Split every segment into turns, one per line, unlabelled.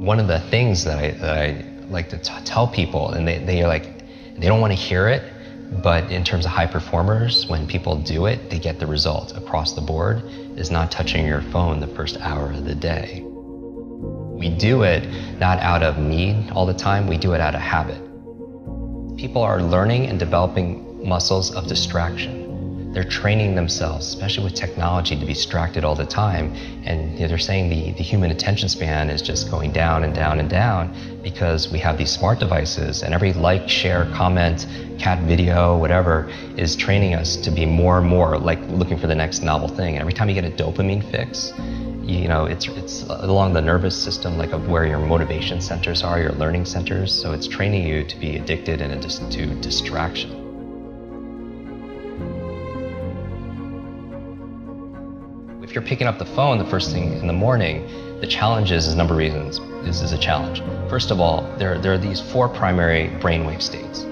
One of the things that I like to tell people, and they don't want to hear it, but in terms of high performers, when people do it, they get the result across the board, is not touching your phone the first hour of the day. We do it not out of need all the time, we do it out of habit. People are learning and developing muscles of distraction. They're training themselves, especially with technology, to be distracted all the time. And they're saying the human attention span is just going down and down and down because we have these smart devices, and every like, share, comment, cat video, whatever, is training us to be more and more like looking for the next novel thing. And every time you get a dopamine fix, it's along the nervous system, like of where your motivation centers are, your learning centers. So it's training you to be addicted and to distraction. If you're picking up the phone the first thing in the morning, the challenge is a number of reasons. This is a challenge. First of all, there are these 4 primary brainwave states.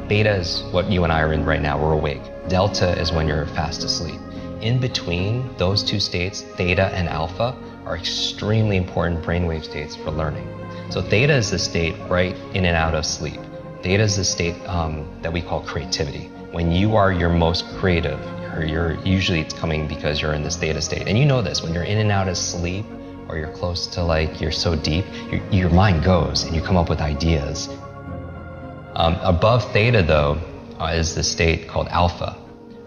Beta is what you and I are in right now, we're awake. Delta is when you're fast asleep. In between those 2 states, theta and alpha, are extremely important brainwave states for learning. So theta is the state right in and out of sleep. Theta is the state that we call creativity. When you are your most creative, usually it's coming because you're in this theta state. And you know this, when you're in and out of sleep, or you're close to you're so deep, your mind goes and you come up with ideas. Above theta though, is the state called alpha,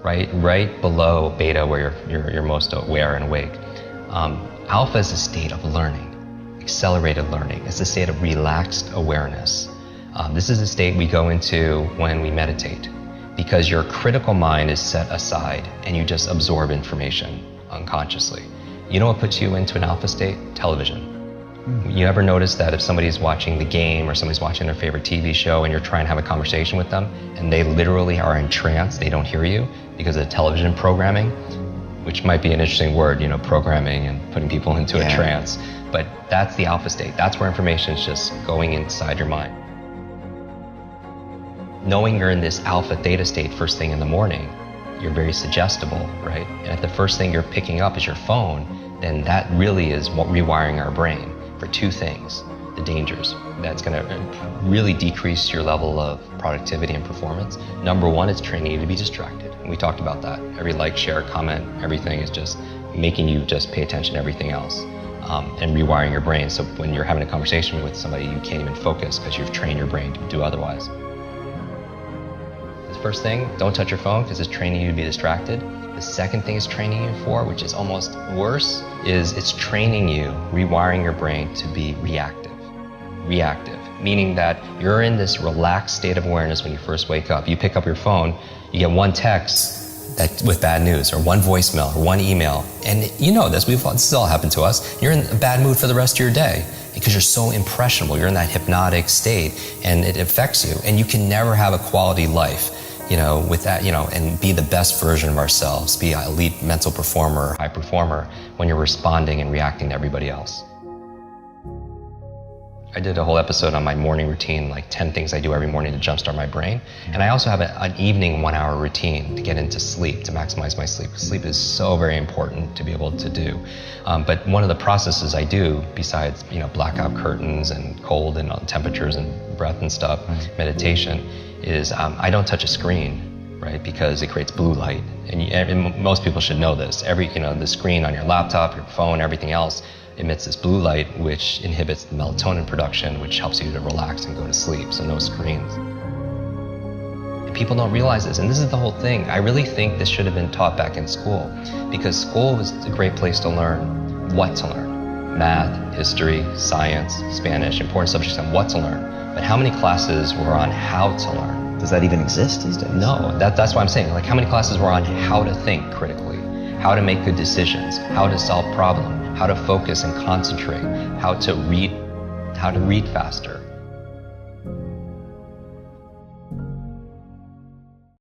right below beta where you're most aware and awake. Alpha is a state of learning, accelerated learning. It's a state of relaxed awareness. This is a state we go into when we meditate, because your critical mind is set aside and you just absorb information unconsciously. You know what puts you into an alpha state? Television. You ever notice that if somebody's watching the game or somebody's watching their favorite TV show and you're trying to have a conversation with them and they literally are in trance, they don't hear you because of television programming, which might be an interesting word, programming and putting people into a trance. But that's the alpha state. That's where information is just going inside your mind. Knowing you're in this alpha theta state first thing in the morning, you're very suggestible, right? And if the first thing you're picking up is your phone, then that really is what rewiring our brain for 2 things. The dangers. That's going to really decrease your level of productivity and performance. Number 1, it's training you to be distracted. And we talked about that. Every like, share, comment, everything is just making you just pay attention to everything else. And rewiring your brain. So when you're having a conversation with somebody, you can't even focus because you've trained your brain to do otherwise. First thing, don't touch your phone because it's training you to be distracted. The second thing it's training you for, which is almost worse, is it's training you, rewiring your brain to be reactive. Reactive, meaning that you're in this relaxed state of awareness when you first wake up. You pick up your phone, you get one text with bad news, or one voicemail, or one email, and you know this, this has all happened to us. You're in a bad mood for the rest of your day because you're so impressionable. You're in that hypnotic state, and it affects you, and you can never have a quality life. With that, and be the best version of ourselves, be an elite mental performer, high performer, when you're responding and reacting to everybody else. I did a whole episode on my morning routine, like 10 things I do every morning to jumpstart my brain. And I also have an evening 1-hour routine to get into sleep, to maximize my sleep. Sleep is so very important to be able to do. But one of the processes I do, besides blackout curtains and cold and temperatures and breath and stuff, meditation, is I don't touch a screen, right? Because it creates blue light. And most people should know this. The screen on your laptop, your phone, everything else emits this blue light, which inhibits the melatonin production, which helps you to relax and go to sleep. So no screens. And people don't realize this, and this is the whole thing. I really think this should have been taught back in school, because school was a great place to learn what to learn. Math, history, science, Spanish, important subjects on what to learn. But how many classes were on how to learn?
Does that even exist these days?
No, that's what I'm saying. Like, how many classes were on how to think critically, how to make good decisions, how to solve problems, how to focus and concentrate, how to read faster.